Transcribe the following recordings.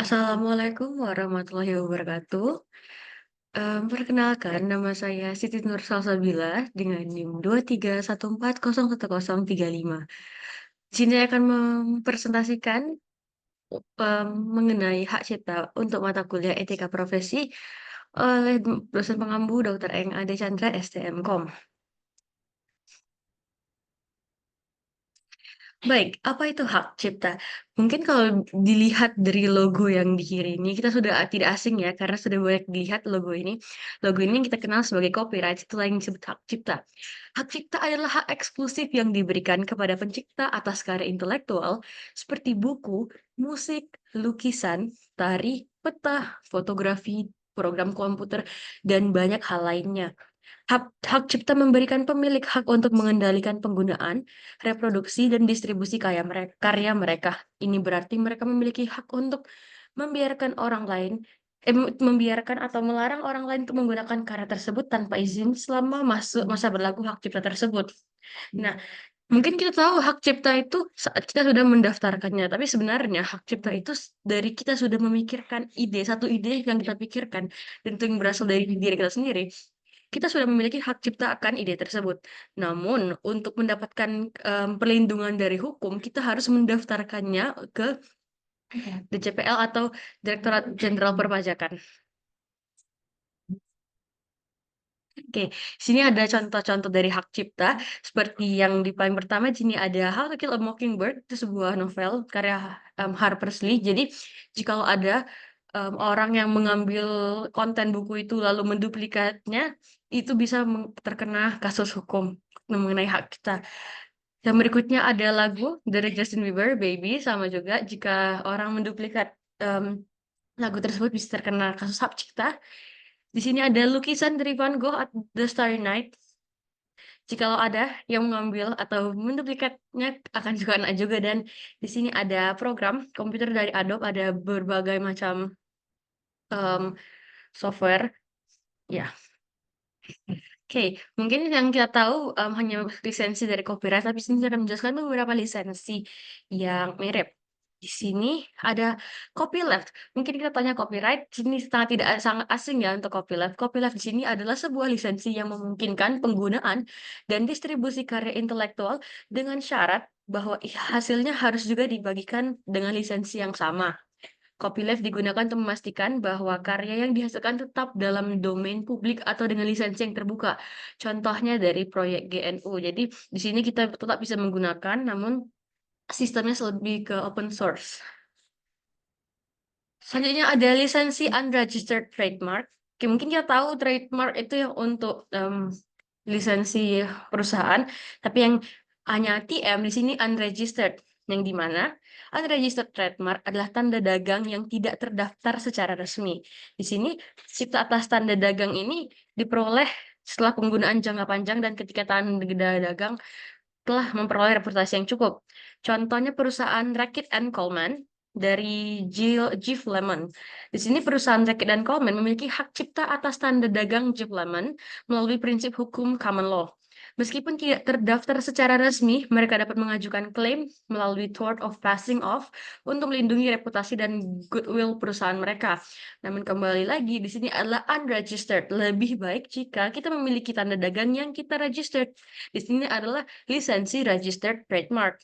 Assalamualaikum warahmatullahi wabarakatuh. Perkenalkan nama saya Siti Nur Salsabila dengan NIM 231401035. Di sini akan mempresentasikan mengenai hak cipta untuk mata kuliah Etika Profesi oleh dosen pengampu Dr. Eng Ade Chandra STMKOM. Baik, apa itu hak cipta? Mungkin kalau dilihat dari logo yang di kiri ini, kita sudah tidak asing ya, karena sudah banyak dilihat logo ini. Logo ini yang kita kenal sebagai copyright, itulah yang disebut hak cipta. Hak cipta adalah hak eksklusif yang diberikan kepada pencipta atas karya intelektual seperti buku, musik, lukisan, tari, peta, fotografi, program komputer, dan banyak hal lainnya. Hak cipta memberikan pemilik hak untuk mengendalikan penggunaan, reproduksi, dan distribusi karya mereka. Ini berarti mereka memiliki hak untuk membiarkan orang lain, membiarkan atau melarang orang lain untuk menggunakan karya tersebut tanpa izin selama masa berlaku hak cipta tersebut. Nah, mungkin kita tahu hak cipta itu saat kita sudah mendaftarkannya, tapi sebenarnya hak cipta itu dari kita sudah memikirkan satu ide yang kita pikirkan, dan itu yang berasal dari diri kita sendiri. Kita sudah memiliki hak cipta akan ide tersebut. Namun, untuk mendapatkan perlindungan dari hukum, kita harus mendaftarkannya ke DCPL atau Direktorat Jenderal Perpajakan. Oke, sini ada contoh-contoh dari hak cipta, seperti yang di paling pertama sini ada How to Kill a Mockingbird, itu sebuah novel karya Harper's Lee. Jadi, jikalau ada orang yang mengambil konten buku itu lalu menduplikatnya, itu bisa terkena kasus hukum mengenai hak cipta. Yang berikutnya ada lagu dari Justin Bieber, Baby, sama juga jika orang menduplikat em, lagu tersebut bisa terkena kasus hak cipta. Di sini ada lukisan dari Van Gogh at The Starry Night. Jikalau ada yang mengambil atau menduplikatnya akan juga kena juga, dan di sini ada program komputer dari Adobe, ada berbagai macam em, software. Ya, oke. Mungkin yang kita tahu hanya lisensi dari copyright, tapi sini saya akan menjelaskan beberapa lisensi yang mirip. Di sini ada copyleft. Mungkin kita tanya copyright, sini sangat asing ya untuk copyleft. Copyleft di sini adalah sebuah lisensi yang memungkinkan penggunaan dan distribusi karya intelektual dengan syarat bahwa hasilnya harus juga dibagikan dengan lisensi yang sama. Copyleft digunakan untuk memastikan bahwa karya yang dihasilkan tetap dalam domain publik atau dengan lisensi yang terbuka. Contohnya dari proyek GNU. Jadi di sini kita tetap bisa menggunakan, namun sistemnya lebih ke open source. Selanjutnya ada lisensi unregistered trademark. Oke, mungkin kita tahu trademark itu yang untuk lisensi perusahaan, tapi yang hanya TM di sini unregistered, yang dimana unregistered trademark adalah tanda dagang yang tidak terdaftar secara resmi. Di sini cipta atas tanda dagang ini diperoleh setelah penggunaan jangka panjang dan ketika tanda dagang telah memperoleh reputasi yang cukup. Contohnya perusahaan Reckitt and Coleman dari Jif Lemon. Di sini perusahaan Reckitt and Coleman memiliki hak cipta atas tanda dagang Jif Lemon melalui prinsip hukum common law. Meskipun tidak terdaftar secara resmi, mereka dapat mengajukan klaim melalui tort of passing off untuk melindungi reputasi dan goodwill perusahaan mereka. Namun kembali lagi, di sini adalah unregistered. Lebih baik jika kita memiliki tanda dagang yang kita registered. Di sini adalah lisensi registered trademark.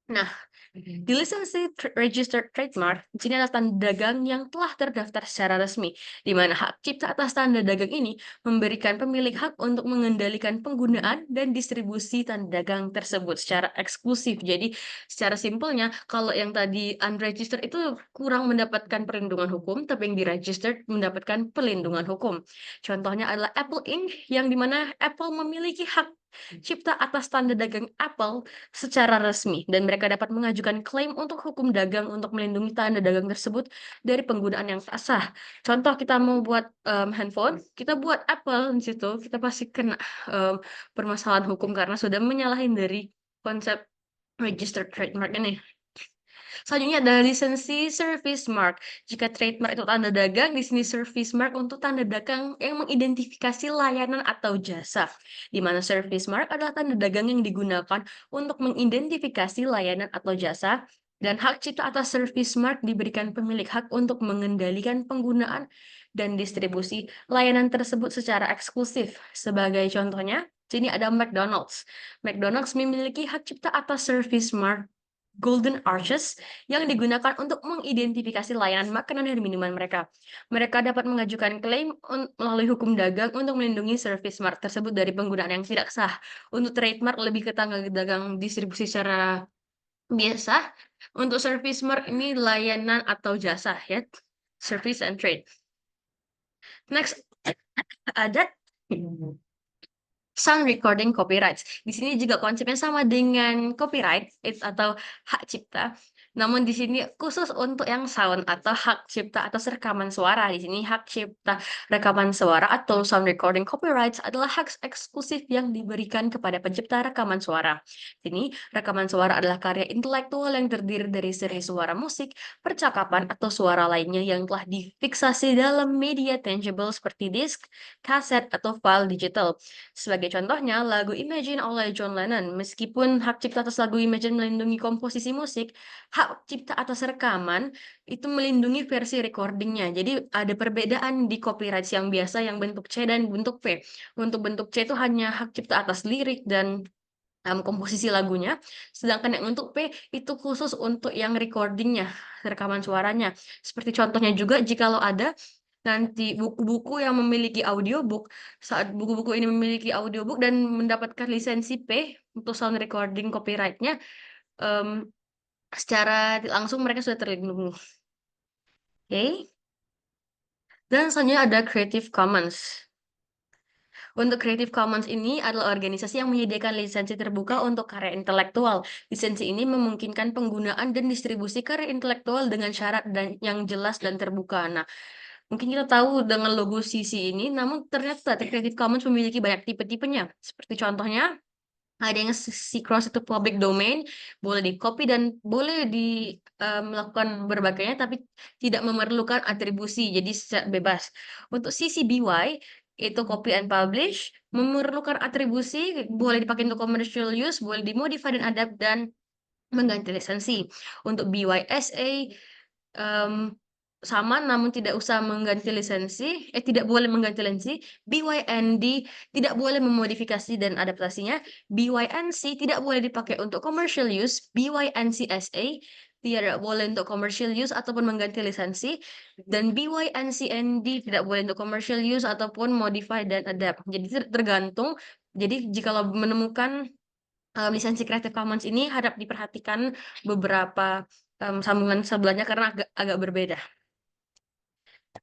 Nah, di lisensi registered trademark, di sini adalah tanda dagang yang telah terdaftar secara resmi, di mana hak cipta atas tanda dagang ini memberikan pemilik hak untuk mengendalikan penggunaan dan distribusi tanda dagang tersebut secara eksklusif. Jadi, secara simpelnya, kalau yang tadi unregistered itu kurang mendapatkan perlindungan hukum, tapi yang diregistered mendapatkan perlindungan hukum. Contohnya adalah Apple Inc., yang dimana Apple memiliki hak cipta atas tanda dagang Apple secara resmi, dan mereka dapat mengajukan klaim untuk hukum dagang untuk melindungi tanda dagang tersebut dari penggunaan yang tak sah. Contoh kita mau buat handphone, kita buat Apple di situ, kita pasti kena permasalahan hukum karena sudah menyalahin dari konsep registered trademark ini. Selanjutnya ada lisensi service mark. Jika trademark itu tanda dagang, di sini service mark untuk tanda dagang yang mengidentifikasi layanan atau jasa. Di mana service mark adalah tanda dagang yang digunakan untuk mengidentifikasi layanan atau jasa Dan hak cipta atas service mark diberikan pemilik hak untuk mengendalikan penggunaan dan distribusi layanan tersebut secara eksklusif. Sebagai contohnya, sini ada McDonald's. McDonald's memiliki hak cipta atas service mark Golden Arches yang digunakan untuk mengidentifikasi layanan makanan dan minuman mereka. Mereka dapat mengajukan klaim melalui hukum dagang untuk melindungi service mark tersebut dari penggunaan yang tidak sah. Untuk trademark lebih ke tanggal dagang distribusi secara biasa. Untuk service mark ini layanan atau jasa ya. Service and trade. Next ada sound recording copyrights. Di sini juga konsepnya sama dengan copyright atau hak cipta. Namun di sini khusus untuk yang sound atau hak cipta atas rekaman suara. Di sini hak cipta rekaman suara atau sound recording copyrights adalah hak eksklusif yang diberikan kepada pencipta rekaman suara. Ini rekaman suara adalah karya intelektual yang terdiri dari seri suara musik, percakapan, atau suara lainnya yang telah difiksasi dalam media tangible seperti disk, kaset, atau file digital. Sebagai contohnya, lagu Imagine oleh John Lennon. Meskipun hak cipta atas lagu Imagine melindungi komposisi musik, hak cipta atas rekaman itu melindungi versi recordingnya. Jadi ada perbedaan di copyright yang biasa yang bentuk C dan bentuk P. Untuk bentuk C itu hanya hak cipta atas lirik dan komposisi lagunya, sedangkan yang untuk P itu khusus untuk yang recordingnya, rekaman suaranya. Seperti contohnya juga jikalau ada nanti buku-buku yang memiliki audiobook, saat buku-buku ini memiliki audiobook dan mendapatkan lisensi P untuk sound recording copyright-nya, secara langsung mereka sudah terlindungi. Oke. Dan selanjutnya ada Creative Commons. Untuk Creative Commons ini adalah organisasi yang menyediakan lisensi terbuka untuk karya intelektual. Lisensi ini memungkinkan penggunaan dan distribusi karya intelektual dengan syarat dan yang jelas dan terbuka. Nah, mungkin kita tahu dengan logo CC ini, namun ternyata Creative Commons memiliki banyak tipe-tipenya. Seperti contohnya, ada yang C-cross itu public domain, boleh di-copy dan boleh melakukan berbagainya, tapi tidak memerlukan atribusi, jadi bebas. Untuk CC BY, itu copy and publish, memerlukan atribusi, boleh dipakai untuk commercial use, boleh dimodify dan adapt, dan mengganti lisensi. Untuk BYSA, sama namun tidak usah mengganti lisensi, tidak boleh mengganti lisensi. BYND tidak boleh memodifikasi dan adaptasinya. BYNC tidak boleh dipakai untuk commercial use. BYNCSA tidak boleh untuk commercial use ataupun mengganti lisensi, dan BYNCND tidak boleh untuk commercial use ataupun modify dan adapt. Jadi tergantung. Jadi jika lo menemukan lisensi Creative Commons ini harap diperhatikan beberapa sambungan sebelahnya karena agak berbeda.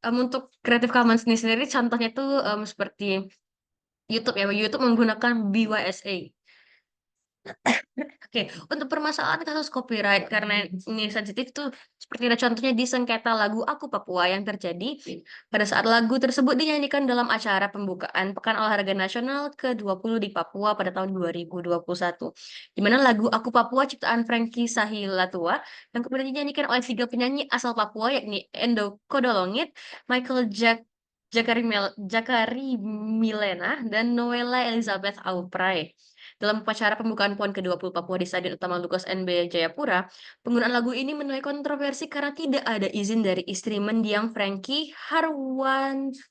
Untuk Creative Commons ini sendiri contohnya itu seperti YouTube ya, YouTube menggunakan BYSA. Oke, untuk permasalahan kasus copyright karena ini sensitif tuh seperti ada contohnya di sengketa lagu Aku Papua yang terjadi pada saat lagu tersebut dinyanyikan dalam acara pembukaan Pekan Olahraga Nasional ke-20 di Papua pada tahun 2021. Di mana lagu Aku Papua ciptaan Frankie Sahilatua yang kemudian dinyanyikan oleh 3 penyanyi asal Papua yakni Endo Kodolongit, Michael Jakari Milena, dan Noella Elizabeth Aupray. Dalam upacara pembukaan PON ke-20 Papua di Stadion Utama Lukas NB Jayapura, penggunaan lagu ini menuai kontroversi karena tidak ada izin dari istri mendiang Frankie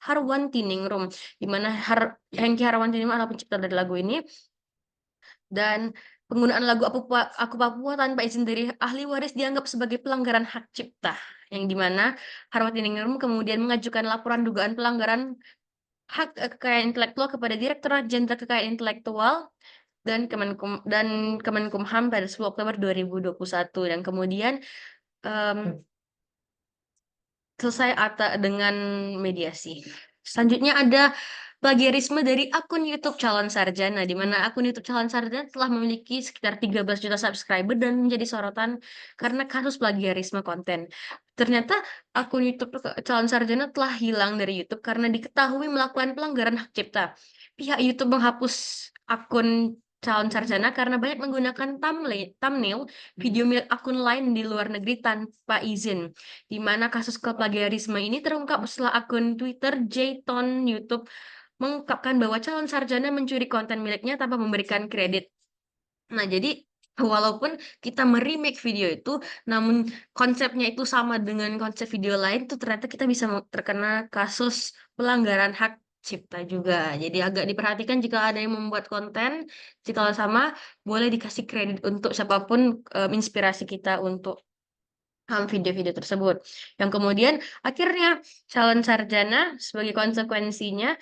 Harwantiningrum, di mana Frankie Harwantiningrum adalah pencipta dari lagu ini. Dan penggunaan lagu Aku Papua tanpa izin dari ahli waris dianggap sebagai pelanggaran hak cipta, yang dimana Harwantiningrum kemudian mengajukan laporan dugaan pelanggaran hak kekayaan intelektual kepada Direktorat Jenderal Kekayaan Intelektual dan Kemenkumham pada 10 Oktober 2021, dan kemudian selesai dengan mediasi. Selanjutnya ada plagiarisme dari akun YouTube calon sarjana, di mana akun YouTube calon sarjana telah memiliki sekitar 13 juta subscriber dan menjadi sorotan karena kasus plagiarisme konten. Ternyata akun YouTube calon sarjana telah hilang dari YouTube karena diketahui melakukan pelanggaran hak cipta. Pihak YouTube menghapus akun calon sarjana karena banyak menggunakan thumbnail video milik akun lain di luar negeri tanpa izin, di mana kasus plagiarisme ini terungkap setelah akun Twitter Jayton YouTube mengungkapkan bahwa calon sarjana mencuri konten miliknya tanpa memberikan kredit. Nah, jadi Walaupun kita me-remake video itu, namun konsepnya itu sama dengan konsep video lain tuh ternyata kita bisa terkena kasus pelanggaran hak cipta juga. Jadi agak diperhatikan jika ada yang membuat konten, jikalau sama boleh dikasih kredit untuk siapapun inspirasi kita untuk video-video tersebut. Yang kemudian akhirnya calon sarjana sebagai konsekuensinya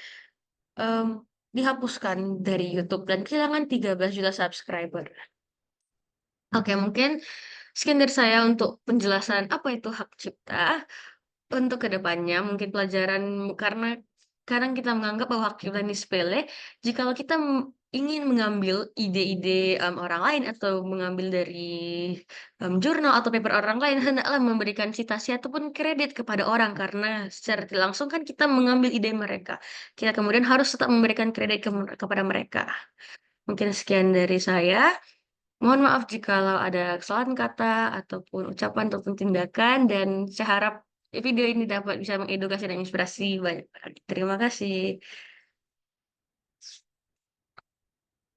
dihapuskan dari YouTube dan kehilangan 13 juta subscriber. Oke, mungkin sekian dari saya untuk penjelasan apa itu hak cipta. Untuk kedepannya mungkin pelajaran karena kadang kita menganggap bahwa hak cipta ini sepele, jikalau kita ingin mengambil ide-ide orang lain atau mengambil dari jurnal atau paper orang lain, hendaklah memberikan citasi ataupun kredit kepada orang karena secara tidak langsung kan kita mengambil ide mereka. Kita kemudian harus tetap memberikan kredit kepada mereka. Mungkin sekian dari saya. Mohon maaf jikalau ada kesalahan kata ataupun ucapan ataupun tindakan dan saya harap video ini dapat bisa mengedukasi dan inspirasi banyak orang. Terima kasih.